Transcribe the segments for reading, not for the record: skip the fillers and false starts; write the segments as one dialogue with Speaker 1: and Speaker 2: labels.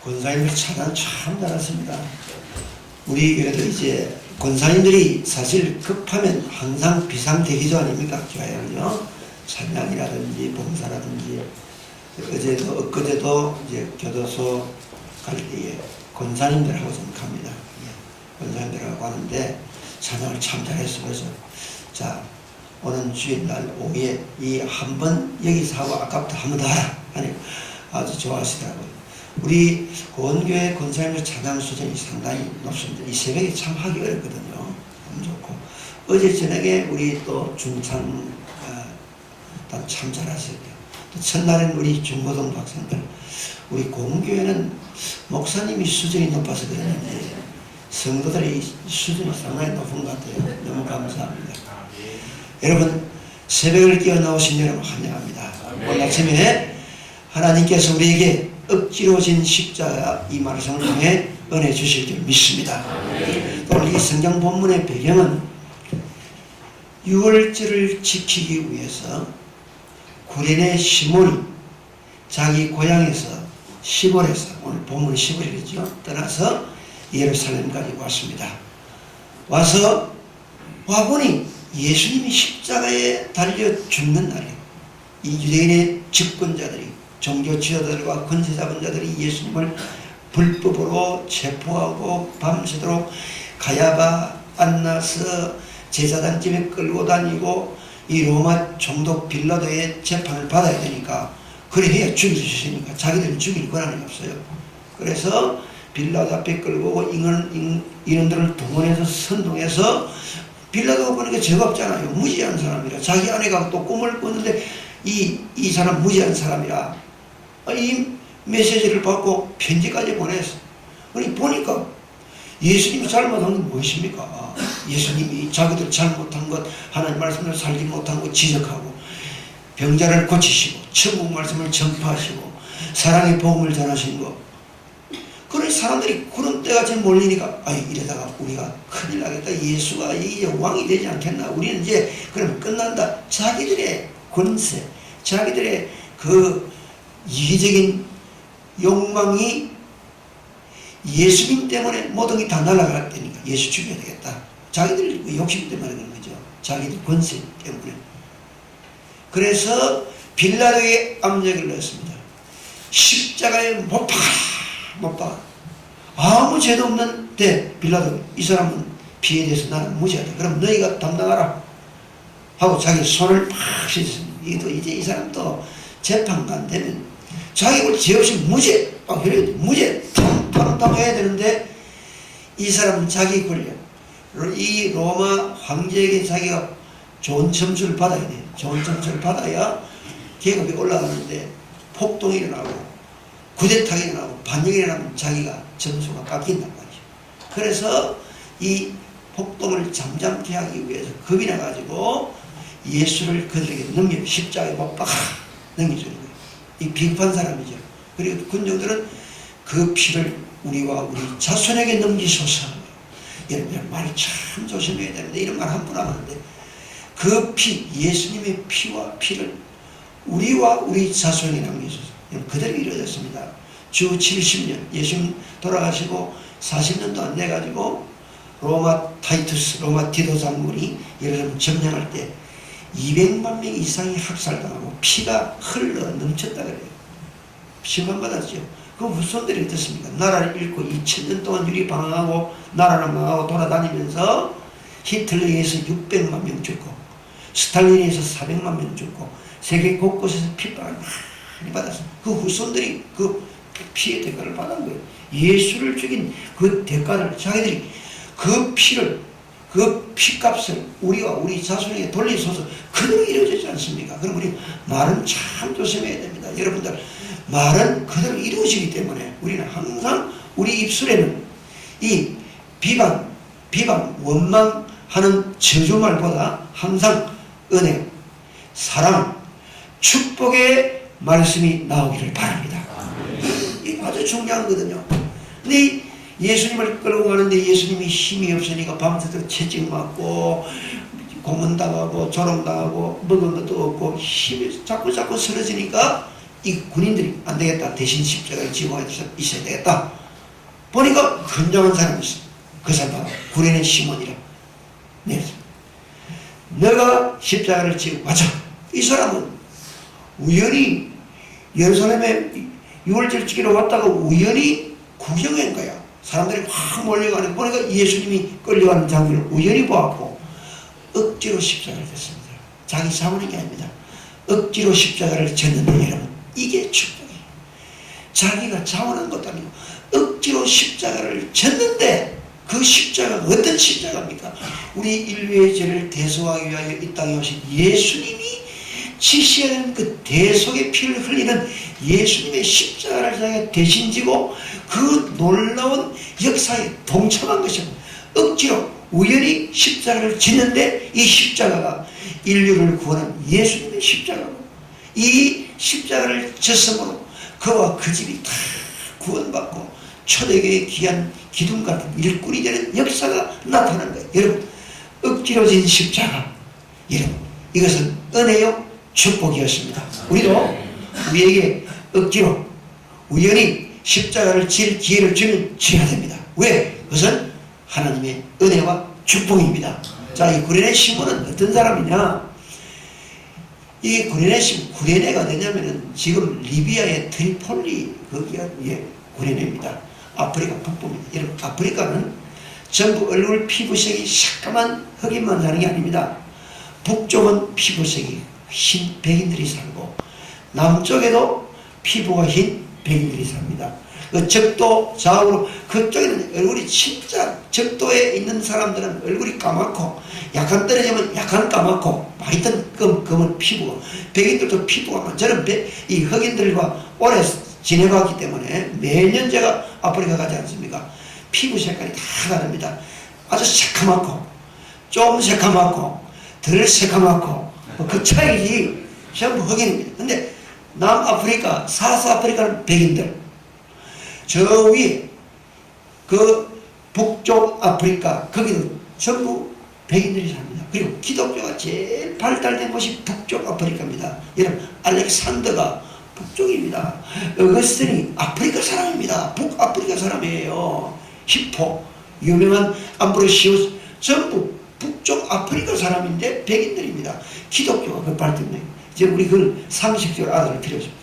Speaker 1: 권사님들 찬양 참 잘하십니다. 우리 교회도 이제 권사님들이 사실 급하면 항상 비상대기조 아닙니까? 교회는요. 찬양이라든지 봉사라든지 엊그제도 이제 교도소 갈 때에 권사님들하고 좀 갑니다. 권사님들하고 가는데 찬양을 참 잘했어. 그래서 자, 오는 주일날 오후에 이 한 번 여기서 하고 아까부터 한 번 더 하라 하니 아주 좋아하시더라고요. 우리 고원교회 권사님들 찬양 수준이 상당히 높습니다. 이 새벽에 참 하기 어렵거든요. 너무 좋고 어제 저녁에 우리 또 중창 참 잘하시고요. 또 첫날엔 우리 중고등부 학생들, 우리 공교회는 목사님이 수준이 높아서 그러는데 성도들의 수준이 상당히 높은 것 같아요. 너무 감사합니다. 여러분 새벽을 깨어 나오신 여러분 환영합니다. 오늘 아침에 하나님께서 우리에게 억지로 진 십자가 이 말씀을 통해 은혜 주실 줄 믿습니다. 오늘 이 성경 본문의 배경은 유월절을 지키기 위해서 구레네 시몬이 자기 고향에서 시골에서, 오늘 본문은 시골이죠, 떠나서 예루살렘까지 왔습니다. 와보니 예수님이 십자가에 달려 죽는 날이에요. 이 유대인의 집권자들이, 종교 지도자들과 권세 잡은 자들이 예수님을 불법으로 체포하고 밤새도록 가야바, 안나서 제사장집에 끌고 다니고 이 로마 총독 빌라도의 재판을 받아야 되니까, 그래 해야 죽일 수 있으니까 자기들은 죽일 권한이 없어요. 그래서 빌라도 앞에 끌고 오고 인원들을 동원해서 선동해서, 빌라도가 보니까 죄가 없잖아요. 무지한 사람이라. 자기 아내가 또 꿈을 꿨는데 이 사람 무지한 사람이라 이 메시지를 받고 편지까지 보냈어. 그러니 보니까 예수님이 잘못한 건 무엇입니까? 예수님이 자기들 잘못한 것, 하나님 말씀을 살지 못한 것 지적하고, 병자를 고치시고, 천국 말씀을 전파하시고, 사랑의 복음을 전하신 것. 그런 사람들이 그런 때가 지금 몰리니까, 이러다가 우리가 큰일 나겠다. 예수가 이제 왕이 되지 않겠나. 우리는 이제 그러면 끝난다. 자기들의 권세, 자기들의 그 이기적인 욕망이 예수님 때문에 모든 게 다 날아갈 때니까 예수 죽여야 되겠다. 자기들 욕심 때문에 그런 거죠. 자기들 권세 때문에. 그래서 빌라도의 압력을 넣었습니다. 십자가에 못 박아라, 못 박아라. 아무 죄도 없는데 빌라도, 이 사람은 피해에 대해서 나는 무죄하다. 그럼 너희가 담당하라 하고 자기 손을 팍 씻었습니다. 이제 이 사람도 재판관 되면 자기 죄 없이 무죄, 무죄 탕탕탕 해야 되는데, 이 사람은 자기 권력, 이 로마 황제에게 자기가 좋은 점수를 받아야 돼요. 좋은 점수를 받아야 계급이 올라가는데, 폭동이 일어나고 쿠데타가 일어나고 반역이 일어나면 자기가 점수가 깎인단 말이죠. 그래서 이 폭동을 잠잠케 하기 위해서 겁이 나가지고 예수를 그들에게 십자가에 못 박아 넘겨주는 거예요. 이 비겁한 사람이죠. 그리고 군중들은 그 피를 우리와 우리 자손에게 넘기소서. 이런 말을 참 조심해야 되는데, 이런 말 함부로 하는데, 그 피, 예수님의 피를 우리와 우리 자손에게 남기소서. 그대로 이루어졌습니다. 주 70년, 예수님 돌아가시고 40년도 안 돼가지고 로마 디도 장군이 예루살렘 점령할 때 200만 명 이상이 학살당하고 피가 흘러 넘쳤다 그래요. 심판받았죠. 그 후손들이 어떻습니까? 나라를 잃고 2000년 동안 유리방황하고 나라는 망하고 돌아다니면서 히틀러에 의해서 600만 명 죽고, 스탈린에 의해서 400만 명 죽고, 세계 곳곳에서 핍박을 많이 받았습니다. 그 후손들이 그 피의 대가를 받은 거예요. 예수를 죽인 그 대가를 자기들이 그 피를, 그 피값을 우리와 우리 자손에게 돌리소서. 그대로 이루어지지 않습니까? 그럼 우리 말은 참 조심해야 됩니다. 여러분들, 말은 그대로 이루어지기 때문에 우리는 항상 우리 입술에는 이 비방, 원망하는 저주말보다 항상 은혜, 사랑, 축복의 말씀이 나오기를 바랍니다. 이게 아주 중요한 거거든요. 근데 예수님을 끌고 가는데 예수님이 힘이 없으니까 밤새도록 채찍 맞고 고문당하고 조롱당하고 먹은 것도 없고 힘이 자꾸 쓰러지니까 이 군인들이 안 되겠다. 대신 십자가를 지고 있어야 되겠다. 보니까 건장한 사람이 있어. 그 사람 구레네 시몬이라. 네. 너가 십자가를 지고 가자. 이 사람은 우연히 예루살렘에 유월절 지키러 왔다가 우연히 구경한 거야. 사람들이 확 몰려가는 보니까 예수님이 끌려가는 장면을 우연히 보았고 억지로 십자가를 졌습니다. 자기 사모는 게 아닙니다. 억지로 십자가를 졌는데 여러분 이게 축복이에요. 자기가 자원한 것도 아니고 억지로 십자가를 졌는데 그 십자가가 어떤 십자가입니까? 우리 인류의 죄를 대속하기 위하여 이 땅에 오신 예수님이 지셔야 하는 그 대속의 피를 흘리는 예수님의 십자가를 자기가 대신 지고 그 놀라운 역사에 동참한 것입니다. 억지로 우연히 십자가를 짓는데 이 십자가가 인류를 구원한 예수님의 십자가고 이 십자가를 졌으므로 그와 그 집이 다 구원받고 초대교회의 귀한 기둥 같은 일꾼이 되는 역사가 나타난 거예요. 여러분 억지로 진 십자가 여러분 이것은 은혜요 축복이었습니다. 우리도 우리에게 억지로 우연히 십자가를 질 기회를 주면 지어야 됩니다. 왜? 그것은 하나님의 은혜와 축복입니다. 자, 이 구레네 시몬은 어떤 사람이냐? 이 구레네 시몬, 구레네가 어디냐면은 지금 리비아의 트리폴리 거기가 구레네입니다. 아프리카 북부입니다. 여러분 아프리카는 전부 얼굴 피부색이 새까만 흑인만 사는 게 아닙니다. 북쪽은 피부색이 흰 백인들이 살고 남쪽에도 피부가 흰 백인들이 삽니다. 그 적도 좌우로 그쪽에는 얼굴이 진짜 적도에 있는 사람들은 얼굴이 까맣고 약간 떨어지면 약간 까맣고 하여튼 검은 피부가 백인들도 피부가 많아요. 저는 이 흑인들과 오래 지내봤기 때문에 매년 제가 아프리카 가지 않습니까? 피부 색깔이 다 다릅니다. 아주 새카맣고 좀 새카맣고 덜 새카맣고 그 차이지 전부 흑인입니다. 근데 남아프리카, 사스아프리카는 백인들, 저 위에 그 북쪽 아프리카 거기는 전부 백인들이 삽니다. 그리고 기독교가 제일 발달된 곳이 북쪽 아프리카입니다. 여러분 알렉산더가 북쪽입니다. 어거스틴이 아프리카 사람입니다. 북아프리카 사람이에요. 히포 유명한 암브로시우스 전부 북쪽 아프리카 사람인데 백인들입니다. 기독교가 그 발달된 이제 우리 그걸 상식적으로 알아둘 필요 없습니다.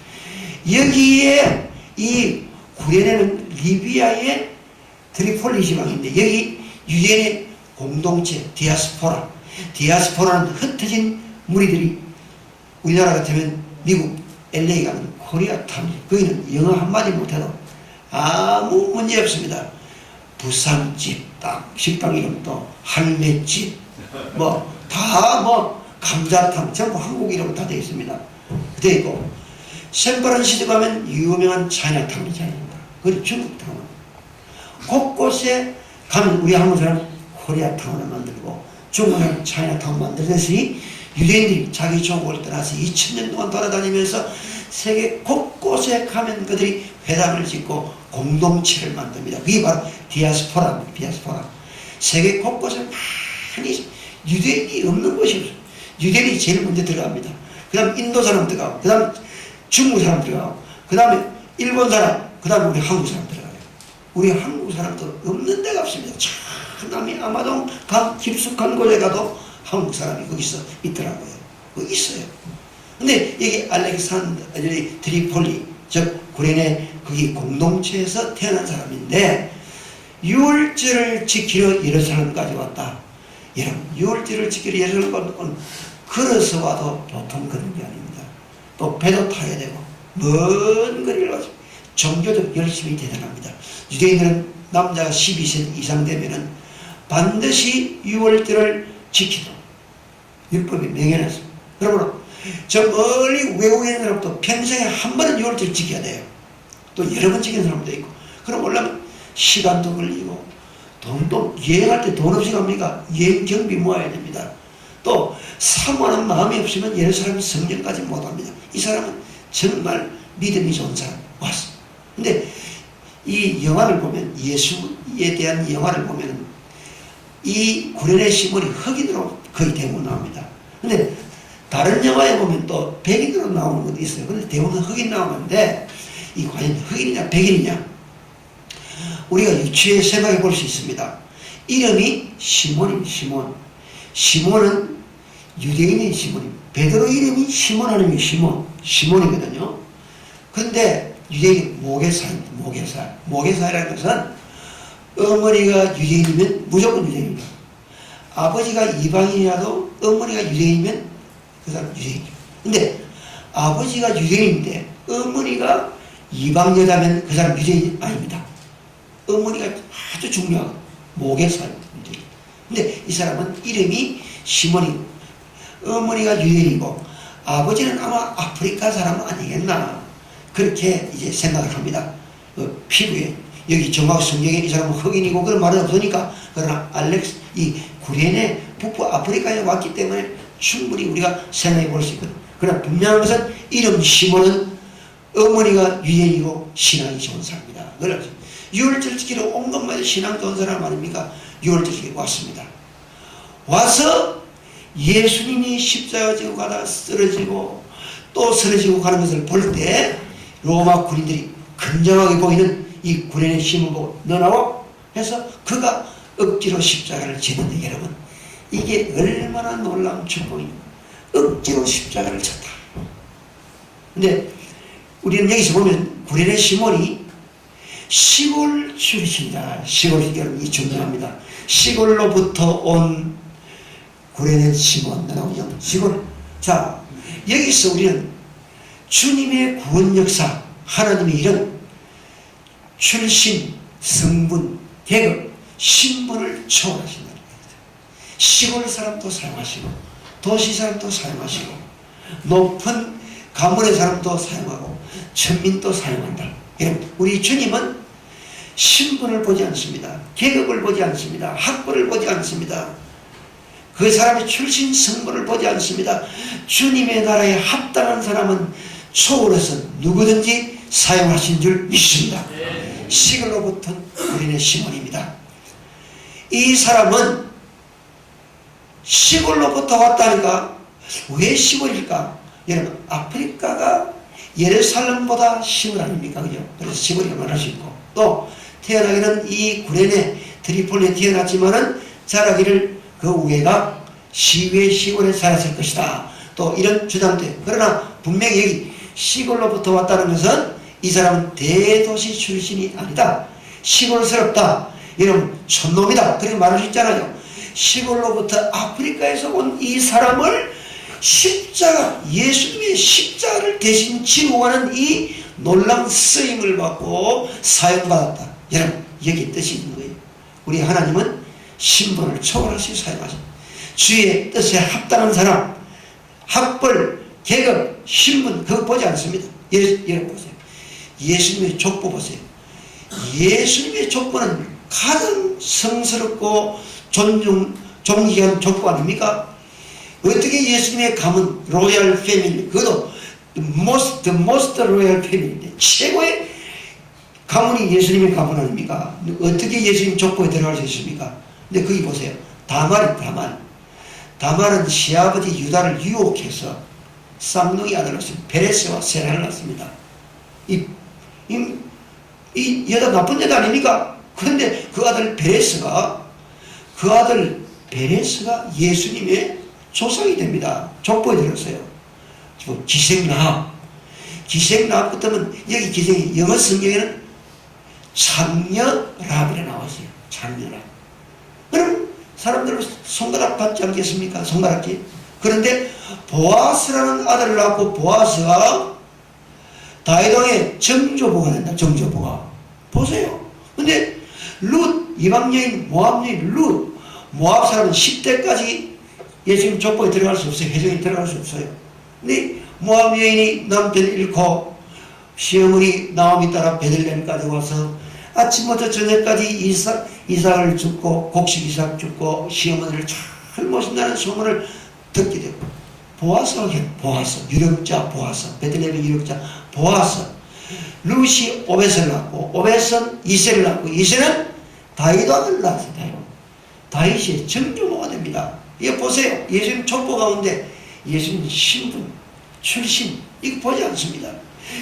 Speaker 1: 여기에 이 구레네는 리비아의 트리폴리 지방인데 여기 유대인의 공동체 디아스포라는 흩어진 무리들이 우리나라 같으면 미국 LA 가면 코리아타운 거기는 영어 한마디 못해도 아무 문제 없습니다. 부산집 식당 이름도 할매집 다 감자탕 전부 한국 이름 다 되어 있습니다. 되어 있고 샌프란시스코 가면 유명한 차이나타운이잖아요. 그리고 중국타운 곳곳에 가면 우리 한국 사람 코리아타운을 만들고 중국은 차이나타운 만들듯이 유대인들이 자기 종국을 떠나서 2000년 동안 돌아다니면서 세계 곳곳에 가면 그들이 회당을 짓고 공동체를 만듭니다. 그게 바로 디아스포라. 세계 곳곳에 많이 유대인이 없는 곳이 없어요. 유대인이 제일 먼저 들어갑니다. 그 다음 인도 사람 들어가고, 그 다음 중국 사람 들어가고, 그 다음에 일본 사람, 그 다음에 우리 한국 사람 들어가요. 우리 한국 사람도 없는 데가 없습니다. 참 남이 아마도 깊숙한 곳에 가도 한국 사람이 거기서 있더라고요. 거기 있어요. 근데 여기 알렉산더, 트리폴리, 즉 구레네 거기 공동체에서 태어난 사람인데 유월절을 지키러 예루살렘까지 왔다. 여러분 유월절을 지키러 예루살렘 건 걸어서 와도 보통 그런 게 아닙니다. 또 배도 타야 되고 먼 거리를 와서 종교적 열심이 대단합니다. 유대인들은 남자가 12세 이상 되면은 반드시 유월절을 지키도록 율법이 명해놨습니다. 그러므로 저 멀리 외국에 있는 사람도 평생에 한 번은 유월절 지켜야 돼요. 또 여러 번 지키는 사람도 있고. 그럼 올라면 시간도 걸리고 돈도 여행할 때 돈 없이 갑니까? 여행 경비 모아야 됩니다. 또 사모하는 마음이 없으면 예루살렘 성전까지 못합니다. 이 사람은 정말 믿음이 좋은 사람 왔어. 근데 이 영화를 보면 예수에 대한 영화를 보면 이 구레네 시몬이 흑인으로 거의 대부분 나옵니다. 근데 다른 영화에 보면 또 백인으로 나오는 것도 있어요. 근데 대부분 흑인 나오는데 이 과연 흑인이냐 백인이냐 우리가 유추해 생각해 볼 수 있습니다. 이름이 시몬입니다. 시몬. 시몬은 유대인의 시몬입니다. 베드로 이름이 시몬 아니면 시몬이거든요. 근데 유대인이 모개사입니다. 모개사라는 것은 어머니가 유대인이면 무조건 유대인입니다. 아버지가 이방인이라도 어머니가 유대인이면 그 사람 유대인이에요. 근데 아버지가 유대인인데 어머니가 이방 여자면 그 사람 유대인이 아닙니다. 어머니가 아주 중요하고 모개사입니다. 근데 이 사람은 이름이 시몬이고 어머니가 유대인이고 아버지는 아마 아프리카 사람 아니겠나 그렇게 이제 생각을 합니다. 피부에 여기 정확 성경에 이 사람은 흑인이고 그런 말은 없으니까 그러나 이 구레네 북부 아프리카에 왔기 때문에 충분히 우리가 생각해 볼 수 있거든. 그러나 분명한 것은 이름 시몬은 어머니가 유대인이고 신앙이 좋은 사람이다. 그래서 유월절 지키러 온 것마다 신앙 좋은 사람 아닙니까? 유월절 지키러 왔습니다. 와서 예수님이 십자가 지고 가다가 쓰러지고 또 쓰러지고 가는 것을 볼 때 로마 군인들이 건장하게 보이는 이 구레네 시몬 보고 너 나와? 해서 그가 억지로 십자가를 지는데 여러분 이게 얼마나 놀라운 축복입니까? 억지로 십자가를 쳤다. 근데 우리는 여기서 보면 구레네 시몬이 시골 출신이다. 시골 여러분 이 중요합니다. 시골로부터 온 구레네 시몬 나오죠. 시골. 자 여기서 우리는 주님의 구원 역사 하나님의 이런 출신, 성분, 계급, 신분을 초월하신다는 겁니다. 시골 사람도 사용하시고 도시 사람도 사용하시고 높은 가문의 사람도 사용하고 천민도 사용한다. 여러분 우리 주님은 신분을 보지 않습니다. 계급을 보지 않습니다. 학벌을 보지 않습니다. 그 사람의 출신 성분을 보지 않습니다. 주님의 나라에 합당한 사람은 초월해서 누구든지 사용하신 줄 믿습니다. 시골로부터 우리는 시몬입니다. 이 사람은 시골로부터 왔다니까 왜 시골일까? 여러분 아프리카가 예루살렘보다 시골 아닙니까? 그죠? 그래서 시골이 말할 수 있고 또 태어나기는 이 구레네 트리폴리에 태어났지만은 자라기를 그 우애가 시외 시골에 살았을 것이다. 또 이런 주장도 해요. 그러나 분명히 여기 시골로부터 왔다는 것은 이 사람은 대도시 출신이 아니다. 시골스럽다. 여러분 촌놈이다. 그렇게 말할 수 있잖아요. 시골로부터 아프리카에서 온 이 사람을 십자가 예수님의 십자가를 대신 지고 가는 이 놀라운 쓰임을 받고 사용받았다. 여러분 여기 뜻이 있는 거예요. 우리 하나님은 신분을 초월하시 사용하십니다. 주의 뜻에 합당한 사람 학벌, 계급, 신분 그거 보지 않습니다. 여러분 보세요. 예수님의 족보 보세요. 예수님의 족보는 가장 성스럽고 존귀한 족보 아닙니까? 어떻게 예수님의 가문 로얄 패밀리 그것도 the most royal 패밀리인데 최고의 가문이 예수님의 가문 아닙니까? 어떻게 예수님 족보에 들어갈 수 있습니까? 근데 거기 보세요. 다말은 시아버지 유다를 유혹해서 쌍둥이 아들을 낳습니다. 베레스와 세라를 낳습니다. 이 여자 나쁜 여자 아닙니까? 그런데 그 아들 베레스가 예수님의 조상이 됩니다. 족보에 들었어요. 기생라합부터는 여기 기생이 영어 성경에는 창녀라합이라 나왔어요. 창녀라합. 그럼 사람들은 손가락 받지 않겠습니까? 손가락질. 그런데 보아스라는 아들을 낳고 보아스가 다윗왕의 정조보가 된다. 정조보가. 보세요. 근데 이방 여인 모압 여인 모압 사람은 10대까지 예수님 족보에 들어갈 수 없어요. 회중에 들어갈 수 없어요. 근데 모압 여인이 남편을 잃고 시어머니 나오미 따라 베들레헴까지 와서 아침부터 저녁까지 이삭을 죽고 곡식 이삭 죽고 시어머니를 잘 모신다는 소문을 듣게 되고 보아스 유력자 보아스 베들레헴의 유력자 보아스 룻이 오벳을 낳고 오벳은 이새를 낳고 이새는 다윗 아들을 낳았어요. 다윗이 정조모가 됩니다. 이거 보세요. 예수님 족보 가운데 예수님 신분, 출신 이거 보지 않습니다.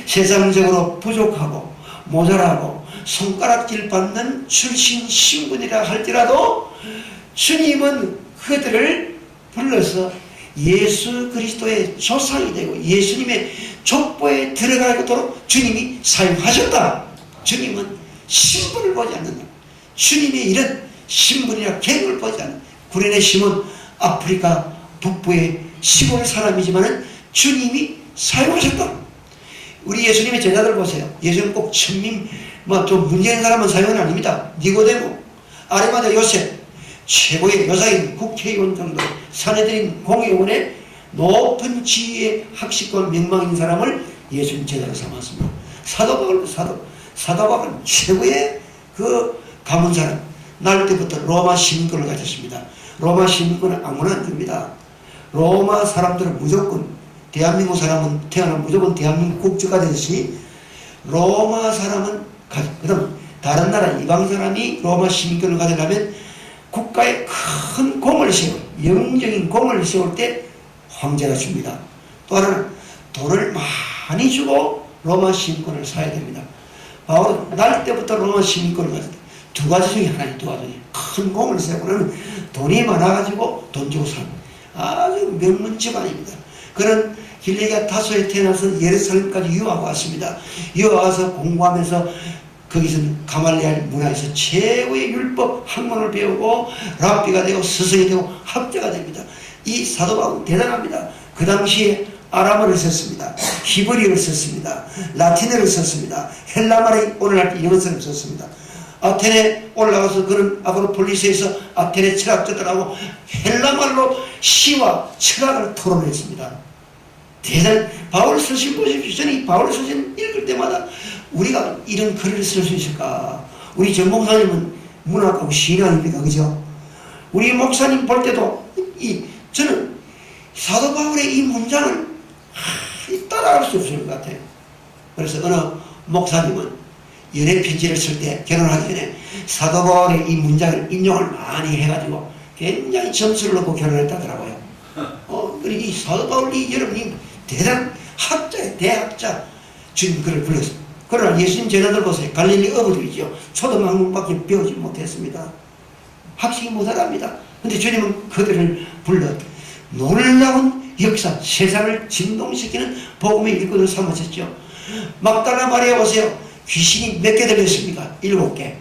Speaker 1: 세상적으로 부족하고 모자라고 손가락질 받는 출신 신분이라 할지라도 주님은 그들을 불러서 예수 그리스도의 조상이 되고 예수님의 족보에 들어가도록 주님이 사용하셨다. 주님은 신분을 보지 않는다. 주님의 이런 신분이나 계급을 보지 않는다. 구레네 시몬 아프리카 북부의 시골 사람이지만 주님이 사용하셨다. 우리 예수님의 제자들 보세요. 예수님 꼭 천민 좀 문제 있는 사람은 사용은 아닙니다. 니고데모, 아리마다 요셉, 최고의 여사인 국회의원 정도 사내들인 공의원의 높은 지위의 학식과 명망인 사람을 예수님 제자로 삼았습니다. 사도 바울은 최고의 그 가문 사람. 날 때부터 로마 시민권을 가졌습니다. 로마 시민권은 아무나 안 줍니다. 로마 사람들은 무조건, 대한민국 사람은 태어나면 무조건 대한민국 국주가 되듯이 로마 사람은 그다음 다른 나라 이방 사람이 로마 시민권을 가지려면 국가에 큰 공을 세워, 영적인 공을 세울 때 황제가 줍니다. 또 하나는 돈을 많이 주고 로마 시민권을 사야 됩니다. 바울은 날 때부터 로마 시민권을 가졌다. 두 가지 중에 하나예요. 두 가지. 큰 공을 세우고는 돈이 많아가지고 돈 주고 삽니다. 아주 명문 집안입니다. 그런 길리기아 타소에 태어나서 예루살렘까지 유학 왔습니다. 유학 와서 공부하면서 거기서 가말리알 문화에서 최고의 율법 학문을 배우고 랍비가 되고 스승이 되고 학자가 됩니다. 이 사도 바울은 대단합니다. 그 당시에 아람어를 썼습니다. 히브리어를 썼습니다. 라틴어를 썼습니다. 헬라말이 오늘날 이런 것을 썼습니다. 아테네 올라가서 그런 아그로폴리스에서 아테네 철학자들하고 헬라말로 시와 철학을 토론했습니다. 대단 바울 서신 보십시오. 저는 바울 서신 읽을 때마다 우리가 이런 글을 쓸 수 있을까? 우리 전 목사님은 문학하고 시인 아닙니까? 그죠? 우리 목사님 볼 때도 저는 사도 바울의 이 문장을 따라갈 수 없을 것 같아요. 그래서 어느 목사님은 연애 편지를 쓸 때 결혼하기 전에 사도 바울의 이 문장을 인용을 많이 해가지고 굉장히 점수를 넣고 결혼했다더라고요. 그리고 이 사도 바울이 여러분이 대단 학자예요. 대학자. 주님 그를 불렀습니다. 그러나 예수님 제자들 보세요. 갈릴리 어부들이죠. 초등학문밖에 배우지 못했습니다. 학식이 모자랍니다. 근데 주님은 그들을 불러 놀라운 역사, 세상을 진동시키는 복음의 일꾼을 삼으셨죠. 막달라 마리아 보세요. 귀신이 몇 개 들렸습니까? 7개.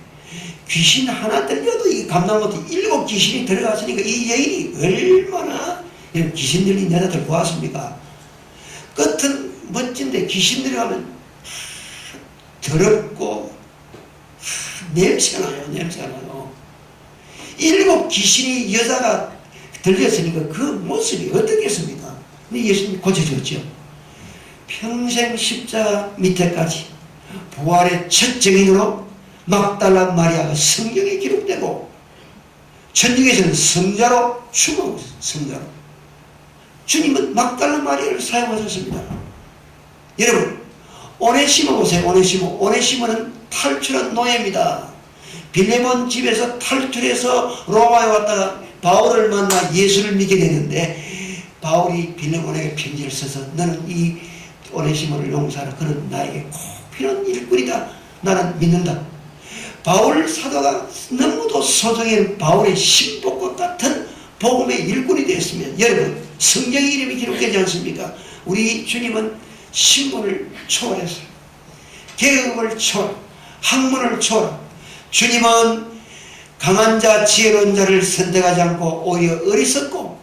Speaker 1: 귀신 하나 들려도 이 감당 못해 7 귀신이 들어갔으니까 이 여인이 얼마나 이런 귀신 들린 여자들 보았습니까? 끝은 멋진데 귀신 들어가면 더럽고 냄새나요. 냄새가 나요. 7 귀신이 여자가 들렸으니까 그 모습이 어떻겠습니까? 근데 예수님이 고쳐줬죠. 평생 십자가 밑에까지 부활의 첫 증인으로 막달라 마리아가 성경에 기록되고 천주교에서는 성자로 추모하고 있어요. 성자로. 주님은 막달라 마리아를 사용하셨습니다. 여러분 오네시모 보세요. 오네시모는 탈출한 노예입니다. 빌레몬 집에서 탈출해서 로마에 왔다가 바울을 만나 예수를 믿게 되는데 바울이 빌레몬에게 편지를 써서 너는 이 오네시모를 용서하라. 그는 나에게 꼭 필요한 일꾼이다. 나는 믿는다. 바울 사도가 너무도 소중한 바울의 신복과 같은 복음의 일꾼이 되었습니다. 여러분 성경의 이름이 기록되지 않습니까? 우리 주님은 신분을 초월했어요. 계급을 초월, 학문을 초월. 주님은 강한 자, 지혜로운 자를 선택하지 않고 오히려 어리석고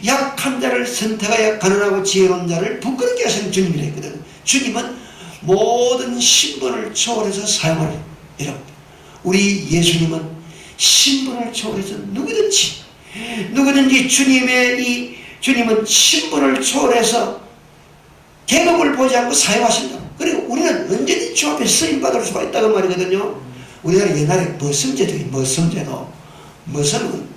Speaker 1: 약한 자를 선택하여 가난하고 지혜로운 자를 부끄럽게 하시는 주님이라 했거든. 주님은 모든 신분을 초월해서 사용하는 여러분, 우리 예수님은 신분을 초월해서 누구든지 주님은 신분을 초월해서 계급을 보지 않고 사용하신다. 그리고 우리는 언제든지 주 앞에 쓰임받을 수가 있다고 말이거든요. 우리나라 옛날에 머슴제도 머슴은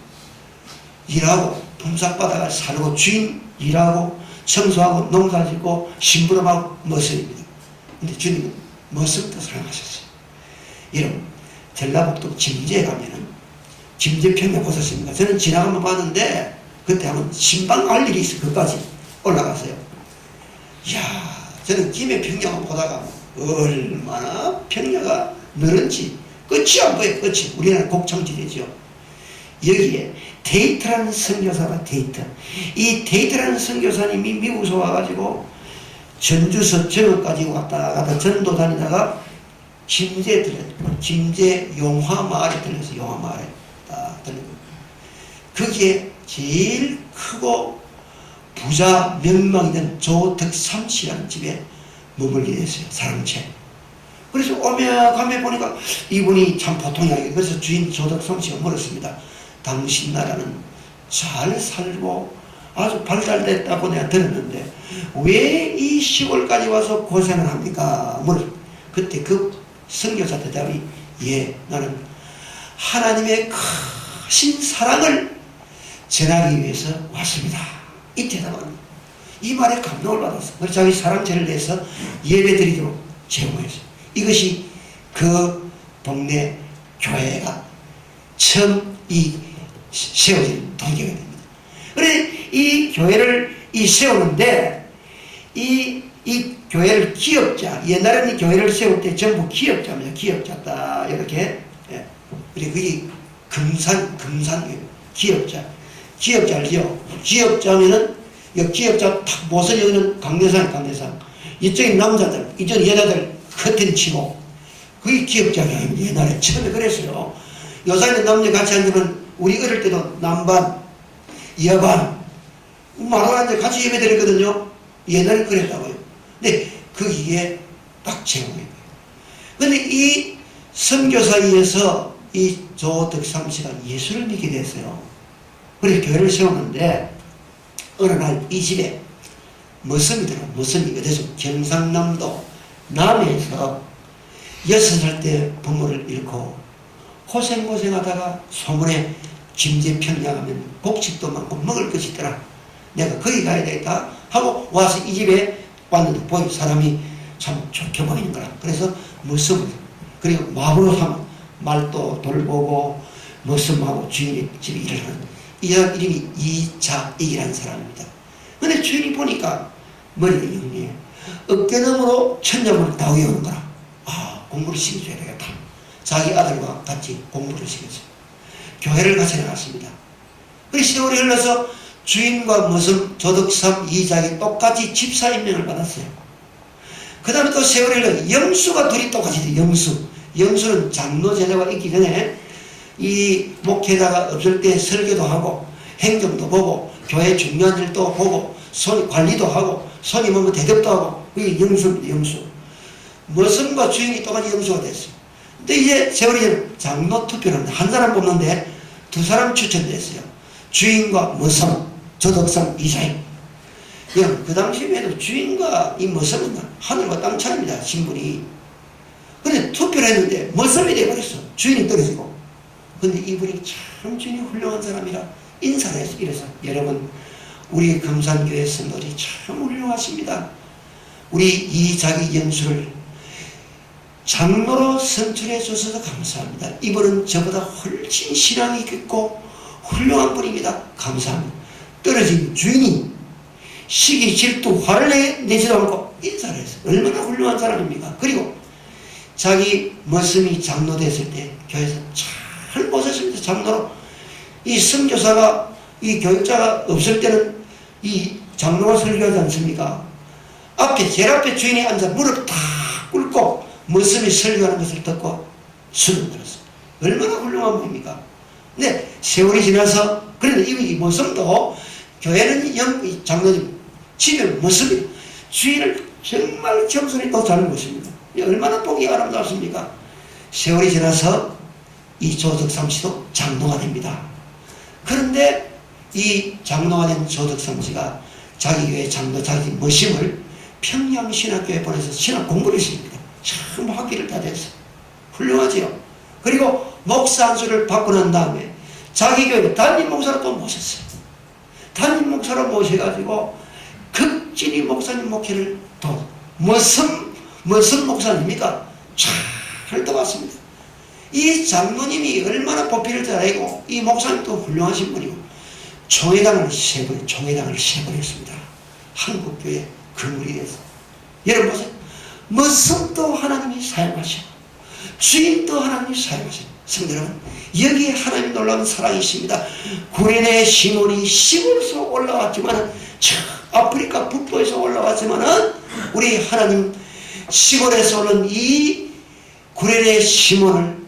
Speaker 1: 일하고 품삯받아가 살고 주인 일하고 청소하고 농사짓고 심부름하고 머슴입니다. 근데 주님은 머슴도 사용하셨어요. 여러분 전라북도 짐제에 가면은 짐제평에 보셨습니까? 저는 지나가면 봤는데 그때 한번 신방 갈 일이 있어요. 그까지 올라가세요. 이야, 저는 김해 평야를 보다가 얼마나 평야가 늘은지 끝이 안 보여요. 끝이. 우리나라 곡창지대죠. 여기에 데이트라는 선교사가 데이트. 이 데이트라는 선교사님이 미국에서 와가지고 전주서 저까지 왔다 갔다 전도 다니다가 김제 들렸고, 김제 용화마을에 들려서 용화마을에 딱 들리고, 거기에 제일 크고 부자 명망이던 조덕삼 씨라는 집에 머물게 됐어요. 사람채. 그래서 오며 가며 보니까 이분이 참 보통이 아니에요. 그래서 주인 조덕삼 씨가 물었습니다. 당신 나라는 잘 살고 아주 발달됐다고 내가 들었는데 왜 이 시골까지 와서 고생을 합니까? 그때 그 선교사 대답이, 예, 나는 하나님의 크신 사랑을 전하기 위해서 왔습니다. 이 대답은 이 말에 감동을 받았어. 그래서 자기 사랑제를 내서 예배드리도록 제공했어요. 이것이 그 동네 교회가 처음 세워진 동기가 됩니다. 그래 이 교회를 세우는데 이 교회를 기업자, 옛날에는 교회를 세울 때 전부 기업자입니다. 기업자 딱 이렇게. 예. 그리고 그게 금산 기업자 알죠? 기업자면은 이 기업자 탁 모서 여기는 강대상 이쪽에 남자들 이쪽 여자들 커튼 치고 그게 기업자가 옛날에 처음에 그랬어요. 요새는 남녀 같이 앉으면 우리 어릴 때도 남반 여반 말로 앉아 같이 예배 드렸거든요. 옛날에 그랬다고요. 근데 그게 딱 제공인 거예요. 근데 이 선교 사이에서 이 조덕삼 씨가 예수를 믿게 됐어요. 그래서 교회를 세우는데 어느 날 이 집에 머슴이 어디서 경상남도 남해에서 6살 때 부모를 잃고 고생하다가 소문에 김제평야 가면 곡식도 많고 먹을 것이 있더라. 내가 거기 가야 되겠다 하고 와서 이 집에 왔는데 보니 사람이 참 좋게 보이는 거라. 그래서 머슴 그리고 마부로 하면 말도 돌보고 머슴하고 주인의 집에 일을 하는 이 사람 이름이 이자익이라는 사람입니다. 근데 주인이 보니까 머리가 영리해. 어깨너머로 천자문을 다 외우는 거라. 아, 공부를 시켜줘야 되겠다. 자기 아들과 같이 공부를 시켰어요. 교회를 같이 나갔습니다. 그 세월이 흘러서 주인과 머슴 조덕삼 이자익이 똑같이 집사 임명을 받았어요. 그 다음에 또 세월이 흘러 영수가 둘이 똑같이 돼요. 영수는 장로 제자가 있기 전에 이 목회자가 없을 때 설교도 하고 행정도 보고 교회 중요한 일도 보고 관리도 하고 손님 오면 대접도 하고 그게 영수. 머슴과 주인이 똑같이 영수가 됐어요. 근데 이제 세월이 지나면 장로 투표를 하는데 한 사람 뽑는데 두 사람 추천됐어요. 주인과 머슴, 조덕삼 이자익. 그 당시에도 주인과 이 머슴은 하늘과 땅 차이입니다. 신분이. 근데 투표를 했는데 머슴이 되어버렸어. 주인이 떨어지고. 근데 이분이 참 주인이 훌륭한 사람이라 인사를 해서 이래서 여러분 우리 금산교회 성도들이 참 훌륭하십니다. 우리 이자익 영수를 장로로 선출해 주셔서 감사합니다. 이분은 저보다 훨씬 신앙이 깊고 훌륭한 분입니다. 감사합니다. 떨어진 주인이 시기 질투 화를 내지도 않고 인사를 했어요. 얼마나 훌륭한 사람입니까? 그리고 자기 머슴이 장로 됐을 때 교회에서 잘 모셨습니다. 장로로. 이 선교사가 이 교육자가 없을 때는 이 장로가 설교하지 않습니까? 제일 앞에 주인이 앉아 무릎 다 꿇고 머슴이 설교하는 것을 듣고 수능 들었어요. 얼마나 훌륭한 분입니까? 근데 세월이 지나서 그런데 이 머슴도 교회는 장로님 집에 머슴이 주인을 정말 겸손히 또 잘 모십니다. 얼마나 복이 아름답습니까? 세월이 지나서 이 조덕삼 씨도 장로가 됩니다. 그런데 이 장로가 된 조덕삼 씨가 자기 교회 장로 자기 머심을 평양신학교에 보내서 신학 공부를 했습니다. 참 학위를 다 됐어요. 훌륭하지요. 그리고 목사 한 수를 받고 난 다음에 자기 교회 담임 목사로 또 모셨어요. 담임 목사로 모셔가지고 극진히 목사님 목회를 또 머슴 목사님이니까 잘 떠봤습니다. 이 장로님이 얼마나 보필을 잘하고 이 목사님도 훌륭하신 분이고 총회당을 세 번 했습니다. 한국교회 건물이 돼서 여러분 보세요. 머슴도 하나님이 사용하시고 주인도 하나님이 사용하시고 성도 여러분, 여기에 하나님이 놀라운 사랑이 있습니다. 구레네 시몬이 시골에서 올라왔지만 저 아프리카 북부에서 올라왔지만 우리 하나님 시골에서 오는 이 구레네 시몬을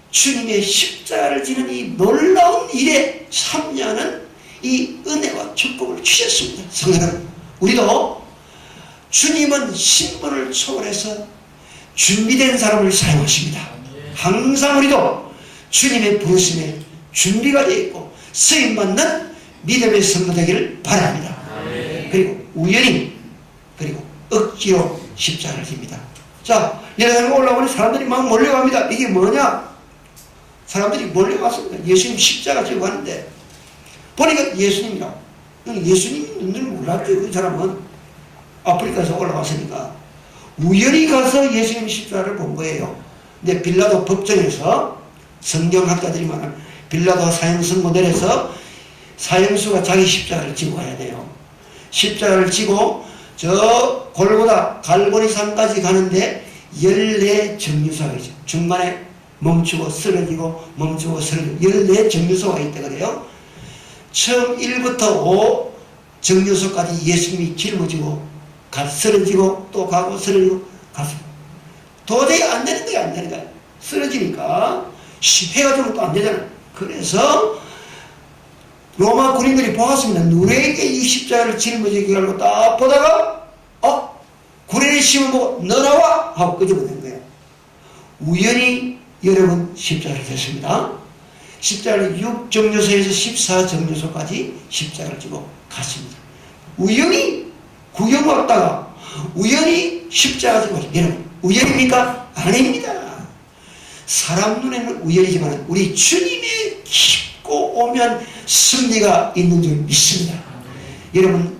Speaker 1: 주님의 십자가를 지는 이 놀라운 일에 참여하는 이 은혜와 축복을 주셨습니다. 성도 여러분, 우리도 주님은 신분을 초월해서 준비된 사람을 사용하십니다. 항상 우리도 주님의 부르심에 준비가 되어 있고 쓰임받는 믿음의 성도 되기를 바랍니다. 그리고 우연히 그리고 억지로 십자가를 집니다. 자, 예루살렘 올라오니 사람들이 막 몰려갑니다. 이게 뭐냐? 사람들이 몰려갔습니다. 예수님 십자가 지고 가는데 보니까 예수님이라고. 예수님 눈을 몰랐죠. 그 사람은 아프리카에서 올라왔으니까 우연히 가서 예수님 십자가를 본 거예요. 근데 빌라도 법정에서 성경학자들이 말하는 빌라도 사형선 모델에서 사형수가 자기 십자가를 지고 가야 돼요. 십자가를 지고 저 골고다 갈보리산까지 가는데 14 정류소가 있죠. 중간에 멈추고 쓰러지고 멈추고 쓰러지고 14 정류소가 있다 그래요. 처음 1부터 5 정류소까지 예수님이 짊어지고 쓰러지고 또 가고 쓰러지고 갔습니다. 도저히 안 되는 거야, 안 되는 거야. 쓰러지니까 해가 지면 또 안 되잖아. 그래서 로마 군인들이 보았습니다. 누구에게 이 십자가를 짊어지게 하고 딱 보다가 구레네 시몬 보고 너 나와 하고 끄집어낸 거예요. 우연히 여러분 십자가를 졌습니다. 십자가를 6정류소에서 14정류소까지 십자가를 지고 갔습니다. 우연히 구경 왔다가 우연히 십자가 지고 여러분 우연입니까? 아닙니다. 사람 눈에는 우연이지만 우리 주님의 깊고 오면 승리가 있는 줄 믿습니다. 여러분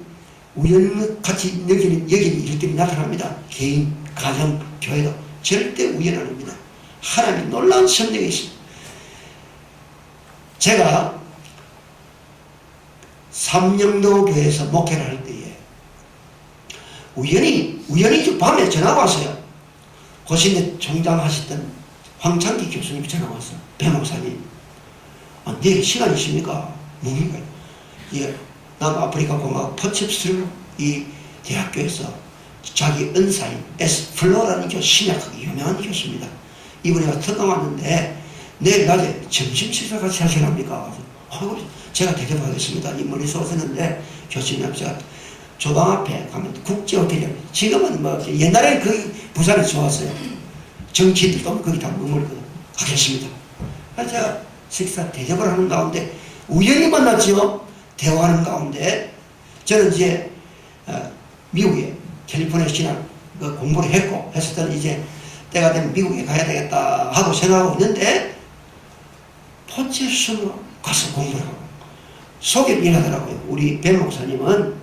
Speaker 1: 우연같이 여기는 이것들이 나타납니다. 개인, 가정, 교회도 절대 우연 아닙니다. 하나님의 놀라운 섭리가 있습니다. 제가 삼령도 교회에서 목회를 할 때에 우연히 밤에 전화가 왔어요. 고신대 총장하셨던 황창기 교수님이 전화가 왔어요. 배 목사님, 내일 시간 있습니까? 뭡니까? 예, 남아프리카 공화국 포츠스루 이 대학교에서 자기 은사인 에스 플로라는 교수, 신약하게 유명한 교수입니다. 이분이 특강 왔는데 내일 낮에 점심 식사 같이 하시랍니까? 제가 대접하겠습니다. 이 멀리서 오셨는데 교수님 제가 조방 앞에 가면 국제호텔이라고. 지금은 뭐 옛날에 그 부산에 좋았어요. 정치인들도 거기 다 머물거든. 가겠습니다. 그래서 제가 식사 대접을 하는 가운데 우연히 만났지요. 대화하는 가운데 저는 이제 미국에 캘리포니아 신학 공부를 했고 했을 때는 이제 때가 되면 미국에 가야 되겠다 하고 생각하고 있는데 포체스로 가서 공부를 하고 소개를 일하더라고요. 우리 배 목사님은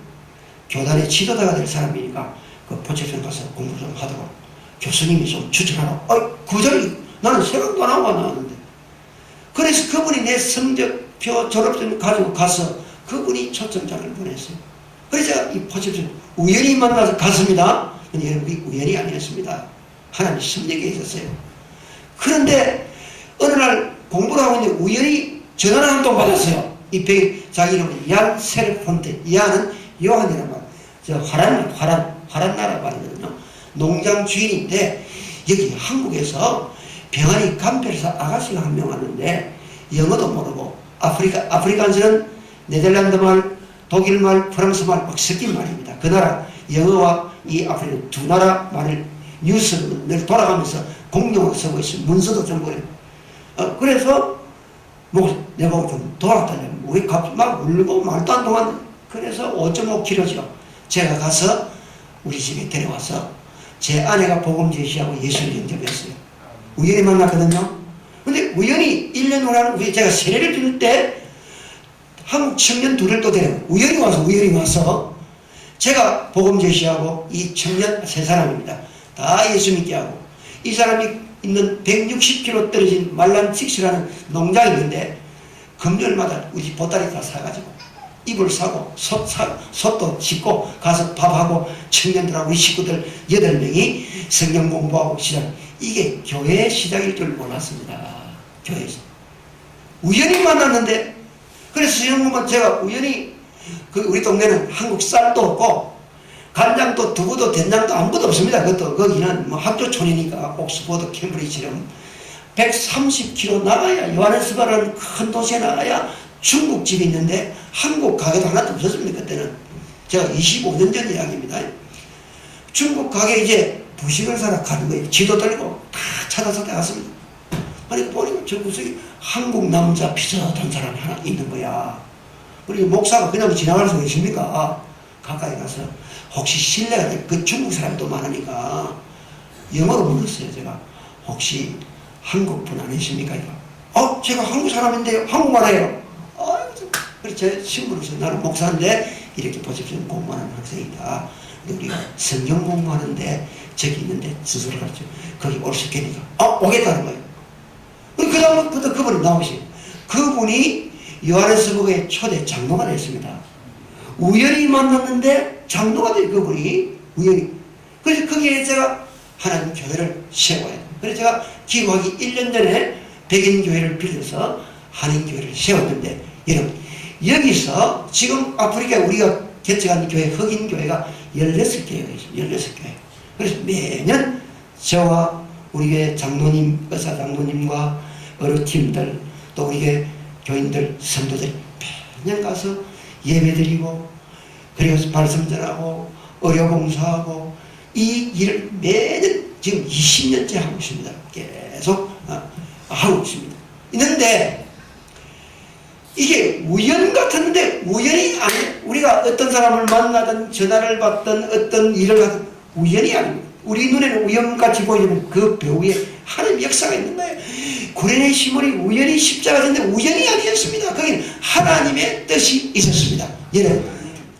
Speaker 1: 교단의 지도자가 될 사람이니까 그 포체스로 가서 공부 좀 하도록 교수님이 좀 추천하라고. 그 자리 나는 생각도 안 하고 나왔는데 그래서 그분이 내 성적표 졸업증 가지고 가서 그분이 초청장을 보냈어요. 그래서 이 포체스로 우연히 만나서 갔습니다. 근데 여러분 우연이 아니었습니다. 하나님 섭리가 있었어요. 그런데 어느 날 공부를 하고 있는데 우연히 전화를 한 통 받았어요. 이 자기 이름은 얀 세르폰테. 얀은 요한이란 말. 저 화란 나라 말이거든요. 농장 주인인데 여기 한국에서 병아리 간별사 아가씨가 한 명 왔는데 영어도 모르고 아프리칸스는 네덜란드 말, 독일 말, 프랑스 말 막 섞인 말입니다. 그 나라 영어와 이 아프리카 두 나라 말을 뉴스를 늘 돌아가면서 공용어로 쓰고 있어요. 문서도 좀 보여요. 그래서 내보고 좀 도와달라고. 우리 갑자기 막 울고 말도 안 통한. 그래서 5.5km죠. 제가 가서 우리 집에 데려와서 제 아내가 복음 제시하고 예수를 영접했어요. 우연히 만났거든요. 근데 우연히 1년 후라는 제가 세례를 줄 때 한국 청년 둘을 또 데려고 우연히 와서 제가 복음 제시하고 이 청년 3사람입니다. 다 예수 믿게 하고 이 사람이 있는 160km 떨어진 말란틱스라는 농장이 있는데 금요일마다 우리 보따리 다 사가지고 이불 사고 솥도 씻고 가서 밥하고 청년들하고 우리 식구들 8명이 성경 공부하고 시작. 이게 교회의 시작일 줄 몰랐습니다. 교회에서 우연히 만났는데, 그래서 성경 제가 우연히 우리 동네는 한국 쌀도 없고 간장도 두부도 된장도 아무것도 없습니다. 그것도 거기는 뭐 학교촌이니까 옥스퍼드 캠브리지처럼 130km 나가야, 요하네스버그라는 큰 도시에 나가야 중국집이 있는데 한국 가게도 하나도 없었습니다. 그때는. 제가 25년 전 이야기입니다. 중국 가게 이제 부식을 사러 가는 거예요. 지도 들고 다 찾아서 나갔습니다. 아니 보니까 저 구석에 한국 남자 비슷한 사람이 하나 있는 거야. 우리 목사가 그냥 지나갈 수 있습니까? 가까이 가서 혹시 실례가 돼? 그 중국 사람이 또 많으니까 영어로 물었어요. 제가 혹시 한국 분 아니십니까? 제가 한국 사람인데요. 한국말해요. 그래서 제 친구로서 나는 목사인데 이렇게 보십시오. 공부하는 학생이다. 우리가 성경 공부하는데 저기 있는데 스스로 가르쳐. 거기 올 수 있겠니까? 오겠다는 거예요. 그 다음부터 그분이 나오시. 그분이 요하네스버그의 초대 장로가 됐습니다. 우연히 만났는데 장로가 된 그분이 우연히. 그래서 거기에 제가 하나님 교회를 세워야 돼요. 그래서 제가 기도하기 1년 전에 백인교회를 빌려서 한인교회를 세웠는데, 여러분 여기서 지금 아프리카에 우리가 개척한 교회, 흑인교회가 16개가 있습니다. 16교회. 그래서 매년 저와 우리 교회 장로님, 의사 장로님과 어르팀들, 또 우리 교회 교인들, 성도들 매년 가서 예배드리고, 그리고 말씀 전하고 의료봉사하고 이 일을 매년 지금 20년째 하고 있습니다. 계속 하고 있습니다. 있는데 이게 우연 같은데 우연이 아니에요. 우리가 어떤 사람을 만나든 전화를 받든 어떤 일을 하든 우연이 아닙니다. 우리 눈에는 우연같이 보이지만 그 배후에 하나님의 역사가 있는 거예요. 구레네 시몬이 우연히 십자가 졌는데 우연이 아니었습니다. 거기는 하나님의 뜻이 있었습니다. 여러분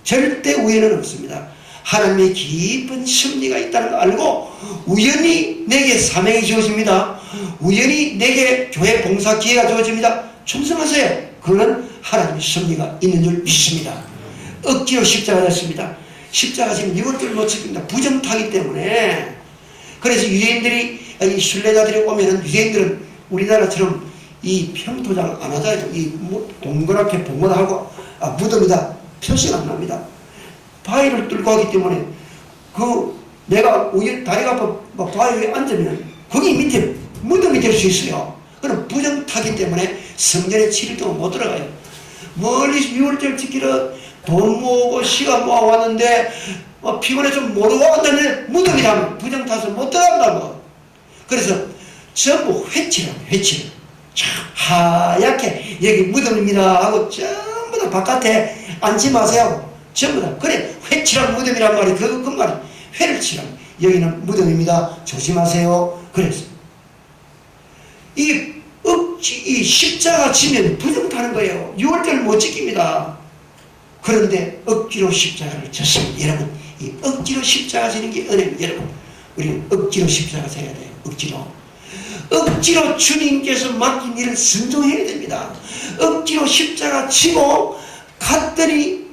Speaker 1: 절대 우연은 없습니다. 하나님의 깊은 섭리가 있다는 걸 알고 우연히 내게 사명이 주어집니다. 우연히 내게 교회 봉사 기회가 주어집니다. 충성하세요. 그건 하나님의 섭리가 있는 줄 믿습니다. 억지로 십자가 졌습니다. 십자가 지금 6월절 못 지킵니다. 부정타기 때문에. 그래서 유대인들이, 순례자들이 오면은 유대인들은 우리나라처럼 이 평토장 안 하잖아요. 이 동그랗게 봉헌하고 무덤이다 표시가 안 납니다. 바위를 뚫고 하기 때문에 내가 다리가 아파 바위 위에 앉으면 거기 밑에 무덤이 될 수 있어요. 그럼 부정타기 때문에 성전에 7일 동안 못 들어가요. 멀리서 6월절 지키러 돈 모으고 시간 모아왔는데 피곤해 좀 모르고 왔는데 무덤이 나면 부정타서 못 들어간다고. 그래서 전부 회치를 하얗게 여기 무덤입니다 하고 전부 다 바깥에 앉지 마세요 하고 전부 다 그래 회칠한 무덤이란 말이 그 말이 회를 치란 여기는 무덤입니다 조심하세요. 그래서 이 십자가 지면 부정타는 거예요. 6월절 못 지킵니다. 그런데 억지로 십자가를 졌습니다. 여러분 이 억지로 십자가 지는 게 은혜입니다. 여러분 우리는 억지로 십자가 져야 돼요. 억지로 주님께서 맡긴 일을 순종해야 됩니다. 억지로 십자가 치고 갔더니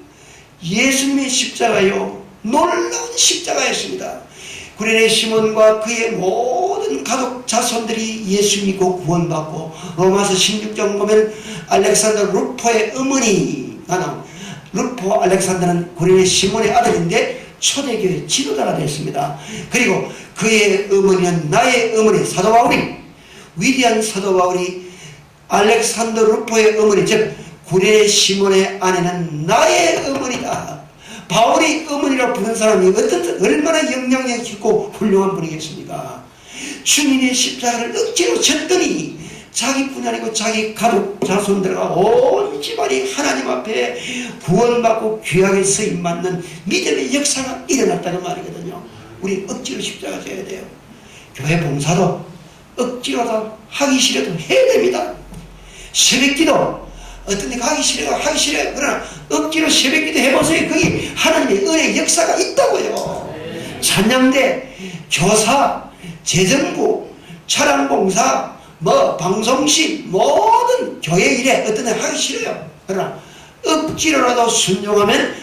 Speaker 1: 예수님의 십자가요 놀라운 십자가였습니다. 구레네 시몬과 그의 모든 가족 자손들이 예수 믿고 구원받고, 로마서 16장 보면 알렉산더 루포의 어머니가 나옵니다. 루포 알렉산더는 구레네 시몬의 아들인데 초대교회 지도자가 됐습니다. 그리고 그의 어머니는 나의 어머니 사도 바울이, 위대한 사도 바울이 알렉산더 루포의 어머니, 즉 구레네 시몬의 아내는 나의 어머니다. 바울이 어머니라 부른 사람이 얼마나 영향력 있고 훌륭한 분이겠습니까? 주님의 십자가를 억지로 쳤더니 자기뿐 아니고 자기 가족 자손들과 온 집안이 하나님 앞에 구원받고 귀하게 쓰임받는 믿음의 역사가 일어났다는 말이거든요. 우리 억지로 십자가 져야 돼요. 교회 봉사도 억지로도 하기 싫어도 해야 됩니다. 새벽기도 어떤 데 하기 싫어요. 그러나 억지로 새벽기도 해보세요. 거기 하나님의 은혜의 역사가 있다고요. 찬양대, 교사, 재정부, 차량봉사, 방송실, 모든 교회 일에 어떤 데 하기 싫어요. 그러나 억지로라도 순종하면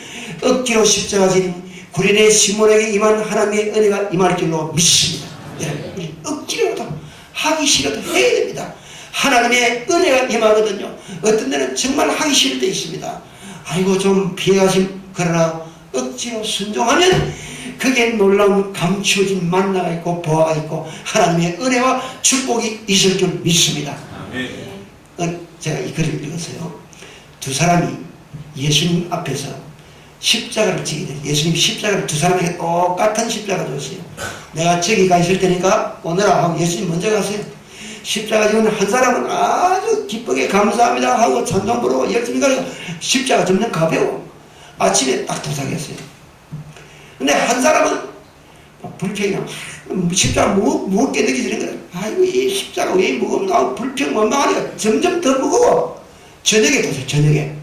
Speaker 1: 억지로 십자가 지는 구련의 시몬에게 임한 하나님의 은혜가 임할 줄로 믿습니다. 여러분, 억지로라도 하기 싫어도 해야 됩니다. 하나님의 은혜가 임하거든요. 어떤 데는 정말 하기 싫을 때 있습니다. 아이고 좀 피해가심, 그러나 억지로 순종하면 그게 놀라운 감추어진 만나가 있고 보화가 있고 하나님의 은혜와 축복이 있을 줄 믿습니다. 제가 이 글을 읽었어요. 두 사람이 예수님 앞에서 십자가를 지게 돼요. 예수님 십자가를 두 사람에게 똑같은 십자가를 줬어요. 내가 저기 가 있을 테니까 오너라 하고 예수님 먼저 가세요. 십자가 지은 한 사람은 아주 기쁘게 감사합니다 하고 찬송 부르고 열심히 가고 십자가 접는 가벼워. 아침에 딱 도착했어요. 근데 한 사람은 불평이나 십자가 무겁게 느껴지는 거예요. 아이고 이 십자가 왜 무겁나 불평 원망하니까 점점 더 무거워. 저녁에 도착. 저녁에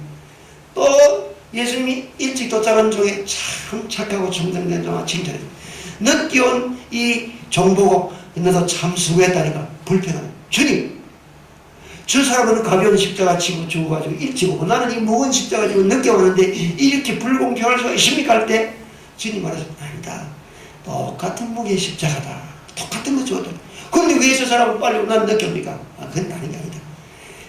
Speaker 1: 또 예수님이 일찍 도착한 중에 참 착하고 정정된 종아 칭찬해. 늦게 온 이 종보고 너도 참 수고했다니까 불평하네. 주님, 저 사람은 가벼운 십자가 지고 죽어가지고 일찍 오고 나는 이 무거운 십자가 지고 늦게 오는데 이렇게 불공평할 수가 있습니까? 할 때 주님 말하셨 아니다. 똑같은 무게의 십자가다. 똑같은 거 줘도. 그런데 왜 저 사람은 빨리 오고 난 늦게 옵니까? 그건 다른 게 아니다.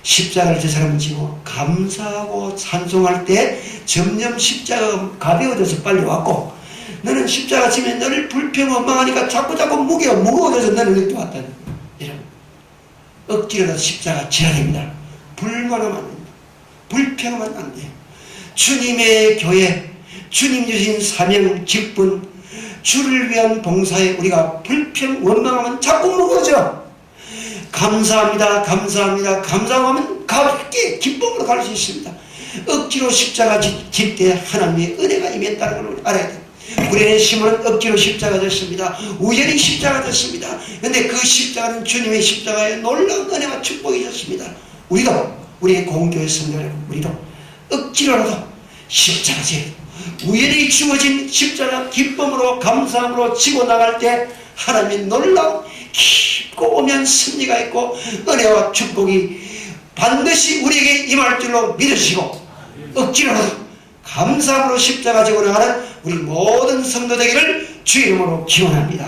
Speaker 1: 십자가를 저 사람은 지고 감사하고 찬송할 때 점점 십자가가 가벼워져서 빨리 왔고 너는 십자가 지면 너를 불평 원망하니까 자꾸 무게가 무거워져서 너는 늦게 왔다는 이런 억지로라도 십자가 지어야 됩니다. 불만하면 안 됩니다. 불평하면 안 돼요. 주님의 교회, 주님 주신 사명, 직분, 주를 위한 봉사에 우리가 불평 원망하면 자꾸 무거워져. 감사합니다. 감사하면 가볍게 기쁨으로 갈 수 있습니다. 억지로 십자가 질 때 하나님의 은혜가 임했다는 걸 알아야 돼요. 구련의 시몬은 억지로 십자가 졌습니다. 우연히 십자가 졌습니다. 그런데 그 십자가는 주님의 십자가에 놀라운 은혜와 축복이 졌습니다. 우리도 우리의 공교회 성도 여러분, 우리도 억지로라도 십자가 지 우연히 주어진 십자가 기쁨으로 감사함으로 지고 나갈 때 하나님의 놀라운 깊고 오면 승리가 있고 은혜와 축복이 반드시 우리에게 임할 줄로 믿으시고 억지로라도 감사함으로 십자가 지고 나가는 우리 모든 성도 되기를 주의 이름으로 기원합니다.